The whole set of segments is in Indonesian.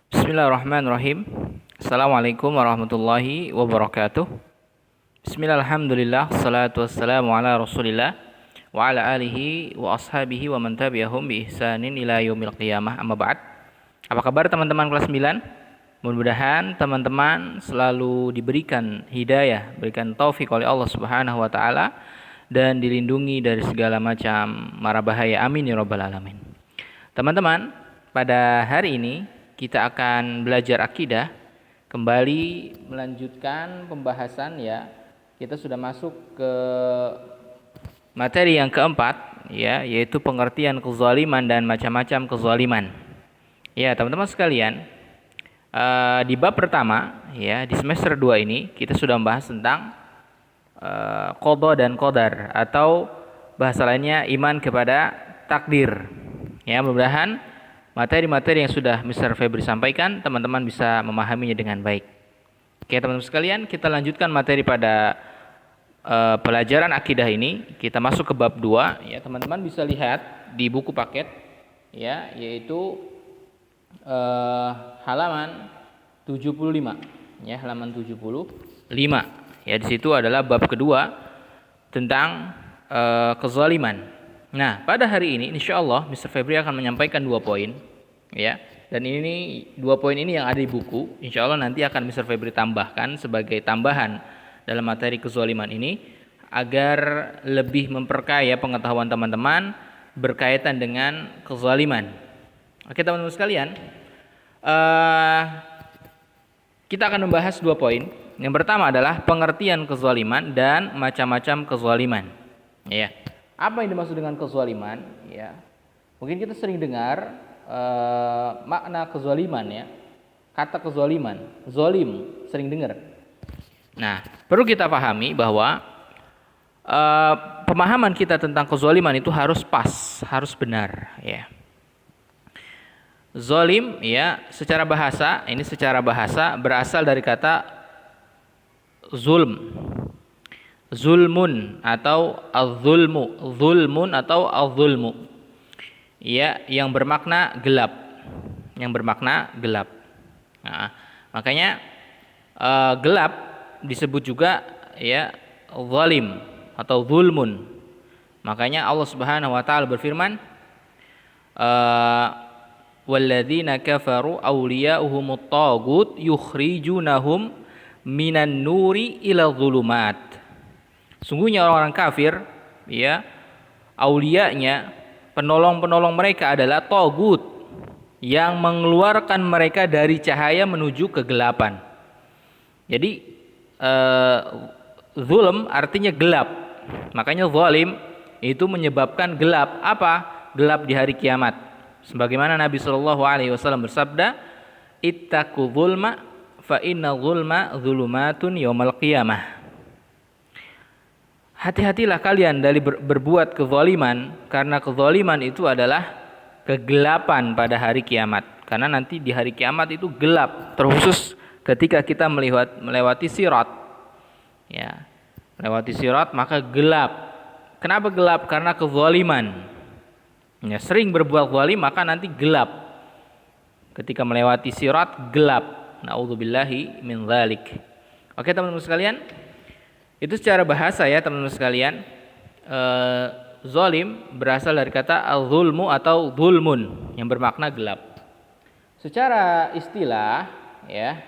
Bismillahirrahmanirrahim. Assalamualaikum warahmatullahi wabarakatuh. Bismillahirrahmanirrahim. Salatu wassalamu ala rasulillah wa ala alihi wa ashabihi wa man tabi'ahum bi ihsanin ila yaumil qiyamah, amma ba'd. Apa kabar teman-teman kelas 9? Mudah-mudahan teman-teman selalu diberikan hidayah, berikan taufik oleh Allah Subhanahu wa taala dan dilindungi dari segala macam mara bahaya. Amin ya rabbal alamin. Teman-teman, pada hari ini kita akan belajar akidah, kembali melanjutkan pembahasan ya. Kita sudah masuk ke materi yang keempat ya, yaitu pengertian kezaliman dan macam-macam kezaliman. Ya, teman-teman sekalian, di bab pertama ya, di semester 2 ini kita sudah membahas tentang qada dan qadar, atau bahasa lainnya iman kepada takdir. Ya, mudah-mudahan materi-materi yang sudah Mr. Febri sampaikan teman-teman bisa memahaminya dengan baik. Oke teman-teman sekalian, kita lanjutkan materi pada pelajaran akidah ini. Kita masuk ke bab 2 ya. Teman-teman bisa lihat di buku paket ya, yaitu halaman 75 ya, halaman 75 ya. Di situ adalah bab kedua tentang kezaliman. Nah, pada hari ini insyaallah Mr. Febri akan menyampaikan 2 poin ya. Dan ini 2 poin ini yang ada di buku. Insyaallah nanti akan Mr. Febri tambahkan sebagai tambahan dalam materi kezaliman ini agar lebih memperkaya pengetahuan teman-teman berkaitan dengan kezaliman. Oke teman-teman sekalian, kita akan membahas 2 poin. Yang pertama adalah pengertian kezaliman dan macam-macam kezaliman. Ya. Apa yang dimaksud dengan kezaliman? Ya, mungkin kita sering dengar makna kezaliman ya. Kata kezaliman, zolim, sering dengar. Nah, perlu kita pahami bahwa pemahaman kita tentang kezaliman itu harus pas, harus benar. Ya. Zolim ya, secara bahasa berasal dari kata zulm. Zulmun atau az-zulmu, zulmun atau az-zulmu. Ya, yang bermakna gelap. Yang bermakna gelap. Nah, makanya gelap disebut juga ya zalim atau zulmun. Makanya Allah Subhanahu wa taala berfirman, walladzina kafaru awliya'uhumut tagut yukhrijunahum minan nuri ila dhulumat. Sungguhnya orang-orang kafir ya, auliyanya, penolong-penolong mereka adalah tagut yang mengeluarkan mereka dari cahaya menuju kegelapan. Jadi zulm artinya gelap. Makanya zalim itu menyebabkan gelap. Apa? Gelap di hari kiamat. Sebagaimana Nabi sallallahu alaihi wasallam bersabda, "Ittaqu zulma fa inna zulma zulumatun yaumal qiyamah." Hati-hatilah kalian dari berbuat kezaliman, karena kezaliman itu adalah kegelapan pada hari kiamat. Karena nanti di hari kiamat itu gelap, terkhusus ketika kita melewati sirat. Ya, melewati sirat maka gelap. Kenapa gelap? Karena kezaliman. Ya, sering berbuat zalim maka nanti gelap. Ketika melewati sirat gelap. Nauzubillahi min dzalik. Oke teman-teman sekalian, itu secara bahasa ya teman-teman sekalian. Zalim berasal dari kata al-zulmu atau zulmun yang bermakna gelap. Secara istilah ya,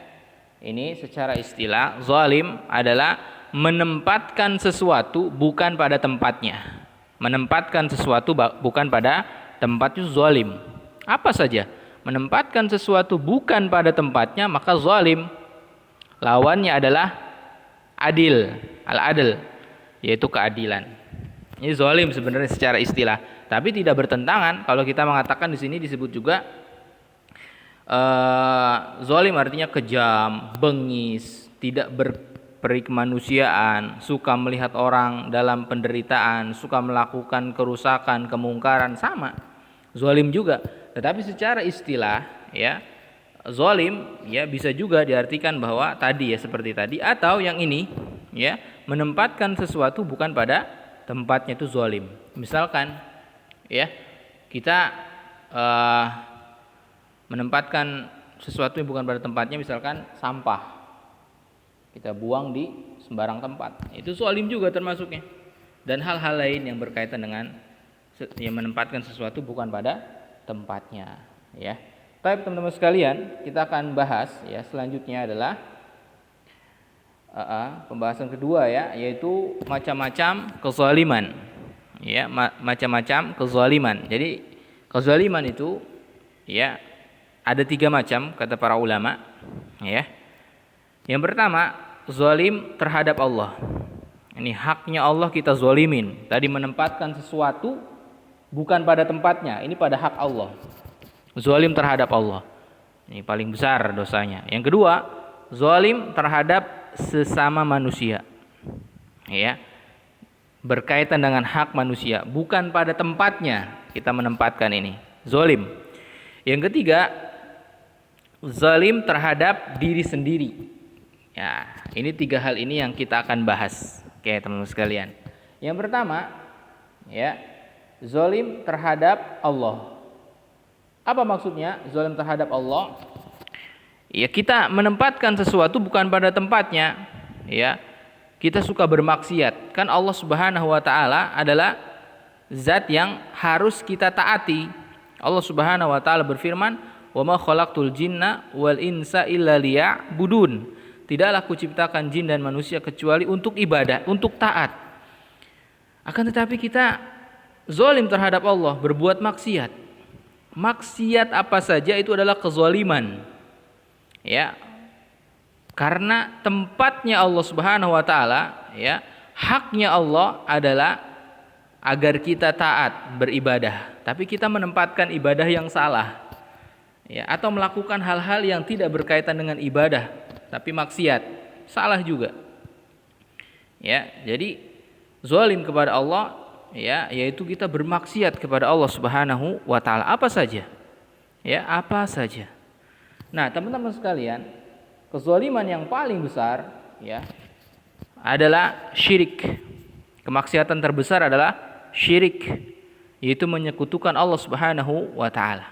ini secara istilah zalim adalah menempatkan sesuatu bukan pada tempatnya. Menempatkan sesuatu bukan pada tempatnya zalim. Apa saja? Menempatkan sesuatu bukan pada tempatnya maka zalim. Lawannya adalah adil, al-adl, yaitu keadilan. Ini zalim sebenarnya secara istilah, tapi tidak bertentangan kalau kita mengatakan di sini disebut juga zalim artinya kejam, bengis, tidak berperi kemanusiaan, suka melihat orang dalam penderitaan, suka melakukan kerusakan, kemungkaran, sama. Zalim juga. Tetapi secara istilah ya, zalim ya bisa juga diartikan bahwa tadi ya, seperti tadi, atau yang ini ya, menempatkan sesuatu bukan pada tempatnya, itu zalim. Misalkan ya, kita menempatkan sesuatu yang bukan pada tempatnya, misalkan sampah kita buang di sembarang tempat, itu zalim juga termasuknya. Dan hal-hal lain yang berkaitan dengan yang menempatkan sesuatu bukan pada tempatnya, ya. Baik teman-teman sekalian, kita akan bahas ya, selanjutnya adalah pembahasan kedua ya, yaitu macam-macam kezaliman. Ya, macam-macam kezaliman. Jadi kezaliman itu ya ada 3 macam kata para ulama, ya. Yang pertama, zalim terhadap Allah. Ini haknya Allah kita zalimin. Tadi menempatkan sesuatu bukan pada tempatnya, ini pada hak Allah. Zalim terhadap Allah. Ini paling besar dosanya. Yang kedua, zalim terhadap sesama manusia. Ya. Berkaitan dengan hak manusia, bukan pada tempatnya kita menempatkan ini. Zalim. Yang ketiga, zalim terhadap diri sendiri. Ya, ini 3 hal ini yang kita akan bahas. Oke, teman-teman sekalian. Yang pertama, ya, zalim terhadap Allah. Apa maksudnya zalim terhadap Allah? Ya, kita menempatkan sesuatu bukan pada tempatnya, ya. Kita suka bermaksiat. Kan Allah Subhanahu wa taala adalah zat yang harus kita taati. Allah Subhanahu wa taala berfirman, "Wa ma khalaqtul jinna wal insa illa liya'budun." Tidaklah kuciptakan jin dan manusia kecuali untuk ibadah, untuk taat. Akan tetapi kita zalim terhadap Allah, berbuat maksiat. Maksiat apa saja itu adalah kezaliman. Ya. Karena tempatnya Allah Subhanahu wa taala, ya, haknya Allah adalah agar kita taat beribadah, tapi kita menempatkan ibadah yang salah. Ya, atau melakukan hal-hal yang tidak berkaitan dengan ibadah, tapi maksiat, salah juga. Ya, jadi zalim kepada Allah, ya, yaitu kita bermaksiat kepada Allah Subhanahu wa taala apa saja. Ya, apa saja. Nah, teman-teman sekalian, kezaliman yang paling besar ya adalah syirik. Kemaksiatan terbesar adalah syirik, yaitu menyekutukan Allah Subhanahu wa taala.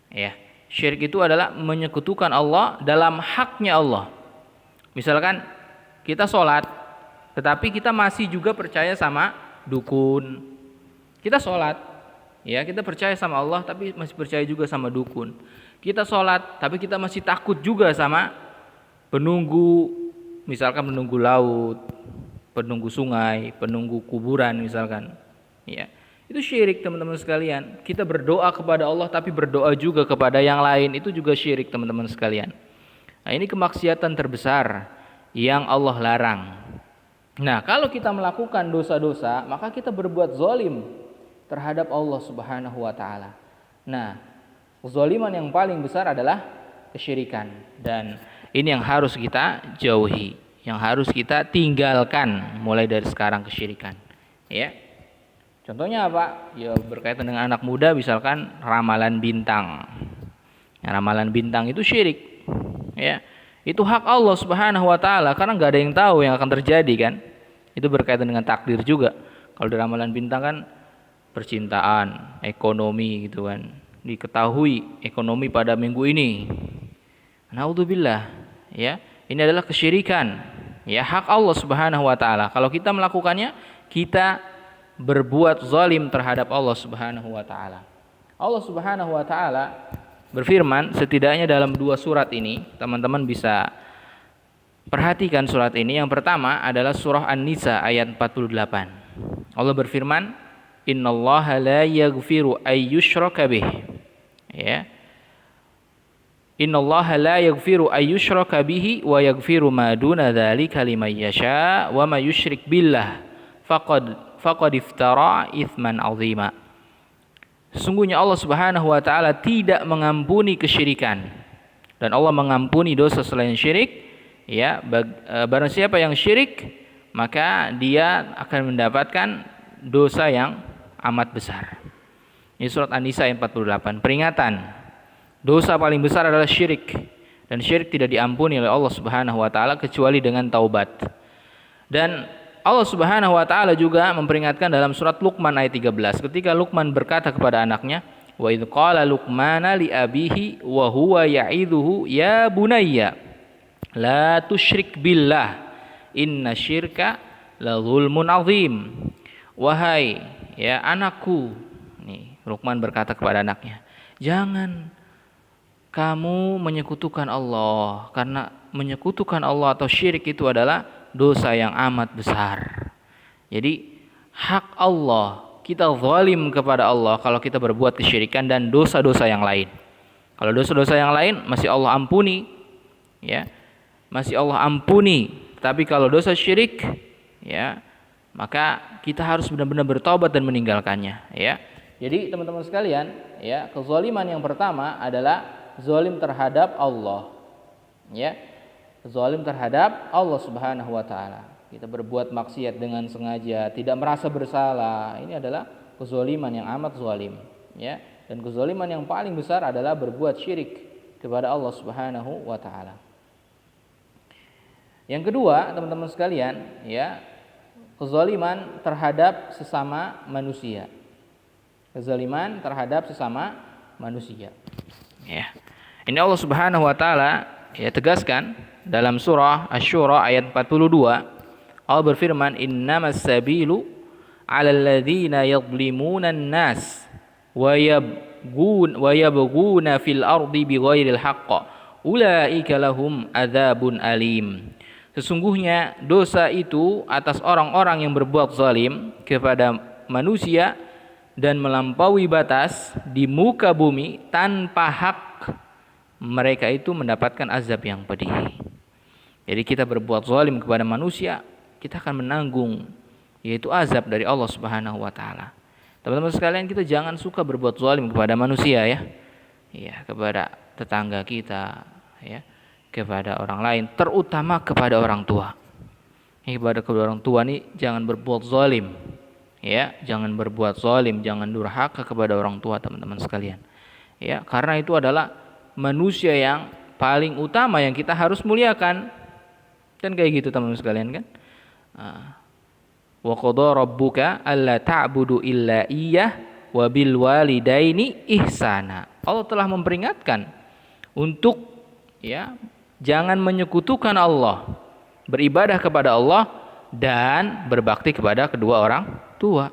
Ya, syirik itu adalah menyekutukan Allah dalam haknya Allah. Misalkan kita sholat, tetapi kita masih juga percaya sama dukun. Kita sholat, ya, kita percaya sama Allah, tapi masih percaya juga sama dukun. Kita sholat, tapi kita masih takut juga sama penunggu, misalkan penunggu laut, penunggu sungai, penunggu kuburan misalkan. Ya, itu syirik teman-teman sekalian. Kita berdoa kepada Allah tapi berdoa juga kepada yang lain, itu juga syirik teman-teman sekalian. Nah, ini kemaksiatan terbesar yang Allah larang. Nah, kalau kita melakukan dosa-dosa, maka kita berbuat zalim terhadap Allah Subhanahu wa taala. Nah, kezaliman yang paling besar adalah kesyirikan, dan ini yang harus kita jauhi, yang harus kita tinggalkan mulai dari sekarang, kesyirikan. Ya. Contohnya apa? Ya berkaitan dengan anak muda, misalkan ramalan bintang. Ya, ramalan bintang itu syirik. Ya. Itu hak Allah Subhanahu wa taala, karena enggak ada yang tahu yang akan terjadi kan. Itu berkaitan dengan takdir juga. Kalau di ramalan bintang kan percintaan, ekonomi gitu kan. Diketahui ekonomi pada minggu ini. Naudzubillah, ya. Ini adalah kesyirikan. Ya, hak Allah Subhanahu wa taala. Kalau kita melakukannya, kita berbuat zalim terhadap Allah Subhanahu wa taala. Allah Subhanahu wa taala berfirman, setidaknya dalam 2 surat ini, teman-teman bisa perhatikan surat ini. Yang pertama adalah surah An-Nisa ayat 48. Allah berfirman, "Innallaha la yaghfiru ay yushraka bih." Ya. Innallaha la yaghfiru ay yushraka bihi wa yaghfiru ma duna dzalika liman yasha wa may yusyrik billah faqad iftara itsman 'azima. Sesungguhnya Allah Subhanahu wa taala tidak mengampuni kesyirikan, dan Allah mengampuni dosa selain syirik. Ya, barang siapa yang syirik, maka dia akan mendapatkan dosa yang amat besar. Ini surat An-Nisa ayat 48. Peringatan. Dosa paling besar adalah syirik, dan syirik tidak diampuni oleh Allah Subhanahu wa taala kecuali dengan taubat. Dan Allah Subhanahu wa taala juga memperingatkan dalam surat Luqman ayat 13, ketika Luqman berkata kepada anaknya, Wa idz qala Luqmana li abihi wa huwa ya'idhuhu ya bunayya la tusyrik billah inna syirka la zulmun azim. Wahai ya anakku, nih Luqman berkata kepada anaknya, jangan kamu menyekutukan Allah, karena menyekutukan Allah atau syirik itu adalah dosa yang amat besar. Jadi hak Allah, kita zalim kepada Allah kalau kita berbuat kesyirikan dan dosa-dosa yang lain. Kalau dosa-dosa yang lain masih Allah ampuni, ya, masih Allah ampuni. Tapi kalau dosa syirik, ya, maka kita harus benar-benar bertobat dan meninggalkannya, ya. Jadi teman-teman sekalian, ya, kezaliman yang pertama adalah zalim terhadap Allah, ya, zalim terhadap Allah Subhanahu wa taala. Kita berbuat maksiat dengan sengaja, tidak merasa bersalah. Ini adalah kezaliman yang amat zalim, ya. Dan kezaliman yang paling besar adalah berbuat syirik kepada Allah Subhanahu wa taala. Yang kedua, teman-teman sekalian, ya, kezaliman terhadap sesama manusia. Kezaliman terhadap sesama manusia. Ya. Ini Allah Subhanahu wa taala ya tegaskan dalam surah Asy-Syura ayat 42. Allah berfirman, "Innamas sabilu 'alal ladzina yadhlimuna an-nas wa yabghuna fil ardi bighairil haqq. Ulaika lahum adzabun alim." Sesungguhnya dosa itu atas orang-orang yang berbuat zalim kepada manusia dan melampaui batas di muka bumi tanpa hak, mereka itu mendapatkan azab yang pedih. Jadi kita berbuat zalim kepada manusia, kita akan menanggung yaitu azab dari Allah Subhanahu wa taala. Teman-teman sekalian, kita jangan suka berbuat zalim kepada manusia, ya. Ya, kepada tetangga kita, ya, kepada orang lain, terutama kepada orang tua. Kepada kedua orang tua nih jangan berbuat zalim. Ya, jangan berbuat zalim, jangan durhaka kepada orang tua, teman-teman sekalian. Ya, karena itu adalah manusia yang paling utama yang kita harus muliakan. Kan kayak gitu teman-teman sekalian kan. Wa qadha rabbuka alla ta'budu illa iyyah wa bil walidaini ihsana. Allah telah memperingatkan untuk ya jangan menyekutukan Allah, beribadah kepada Allah dan berbakti kepada kedua orang tua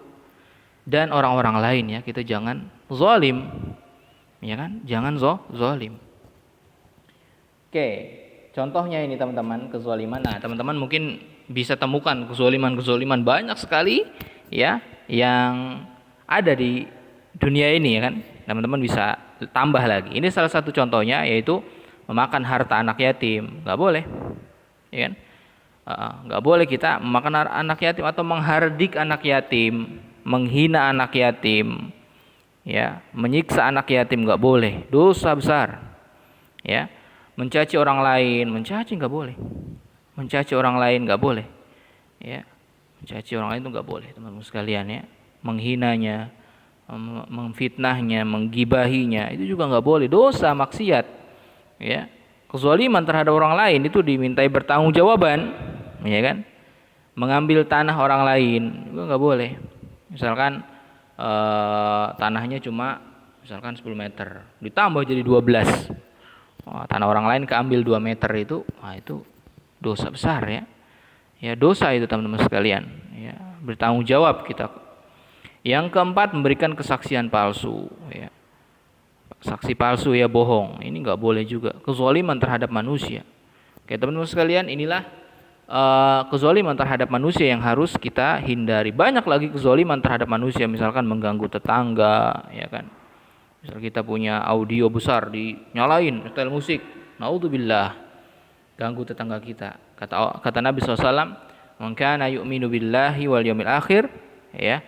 dan orang-orang lain, ya. Kita jangan zalim. Ya kan? Jangan zalim. Oke, contohnya ini teman-teman, kezaliman. Nah, teman-teman mungkin bisa temukan kezaliman banyak sekali ya yang ada di dunia ini, ya kan? Teman-teman bisa tambah lagi. Ini salah satu contohnya, yaitu memakan harta anak yatim. Enggak boleh. Ya kan? Enggak boleh kita memakan anak yatim atau menghardik anak yatim, menghina anak yatim. Ya, menyiksa anak yatim nggak boleh, dosa besar. Ya, mencaci orang lain, mencaci nggak boleh, mencaci orang lain nggak boleh. Ya, mencaci orang lain itu nggak boleh, teman-teman sekalian, ya. Menghinanya, memfitnahnya, menggibahinya itu juga nggak boleh, dosa maksiat. Ya, kezaliman terhadap orang lain itu dimintai bertanggungjawaban, ya kan? Mengambil tanah orang lain itu nggak boleh. Misalkan tanahnya cuma misalkan 10 meter ditambah jadi 12, tanah orang lain keambil 2 meter itu dosa besar, ya. Ya, dosa itu teman-teman sekalian, ya, bertanggung jawab kita. Yang keempat, memberikan kesaksian palsu, ya. Saksi palsu, ya, bohong, ini nggak boleh juga, kezaliman terhadap manusia. Oke teman-teman sekalian, inilah kezaliman terhadap manusia yang harus kita hindari. Banyak lagi kezaliman terhadap manusia, misalkan mengganggu tetangga, ya kan. Misal kita punya audio besar dinyalain, setel musik, naudzubillah, ganggu tetangga kita. Kata Nabi SAW, "Man kana yu'minu billahi wal yawmil akhir, ya,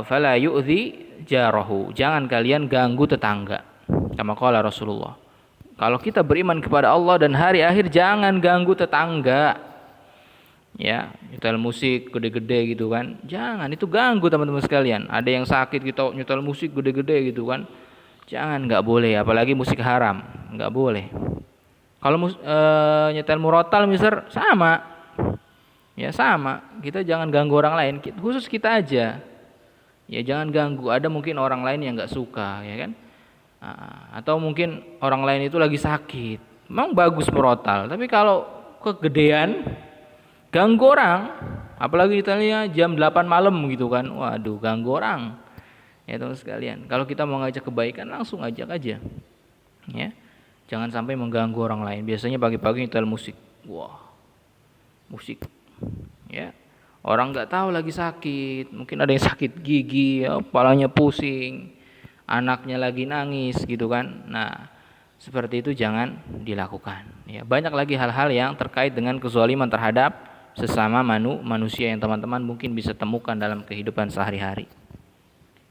fala yu'dhi jarahu." Jangan kalian ganggu tetangga. Kama qala Rasulullah. Kalau kita beriman kepada Allah dan hari akhir, jangan ganggu tetangga. Ya, nyetel musik gede-gede gitu kan. Jangan, itu ganggu teman-teman sekalian. Ada yang sakit kita nyetel musik gede-gede gitu kan. Jangan, nggak boleh, apalagi musik haram, nggak boleh. Kalau nyetel murotal misal sama. Ya sama, kita jangan ganggu orang lain, khusus kita aja. Ya jangan ganggu. Ada mungkin orang lain yang nggak suka, ya kan? Atau mungkin orang lain itu lagi sakit. Memang bagus merotal, tapi kalau kegedean ganggu orang, apalagi kita lihat jam 8 malam gitu kan. Waduh, ganggu orang. Ya teman sekalian, kalau kita mau ngajak kebaikan langsung ajak aja. Ya. Jangan sampai mengganggu orang lain. Biasanya pagi-pagi nyetel musik. Wah, musik. Ya. Orang nggak tahu lagi sakit, mungkin ada yang sakit gigi, ya, kepalanya pusing, anaknya lagi nangis gitu kan. Nah, seperti itu jangan dilakukan. Ya, banyak lagi hal-hal yang terkait dengan kezaliman terhadap sesama manusia yang teman-teman mungkin bisa temukan dalam kehidupan sehari-hari.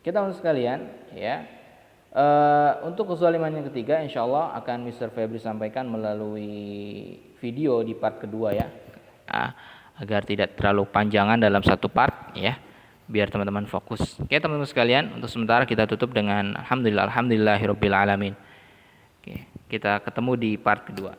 Kita teman sekalian, ya. Untuk kezaliman yang ketiga, insya Allah akan Mr. Febri sampaikan melalui video di part kedua ya. Agar tidak terlalu panjangan dalam satu part ya, biar teman-teman fokus. Oke teman-teman sekalian, untuk sementara kita tutup dengan alhamdulillahirabbil alamin. Oke, kita ketemu di part kedua.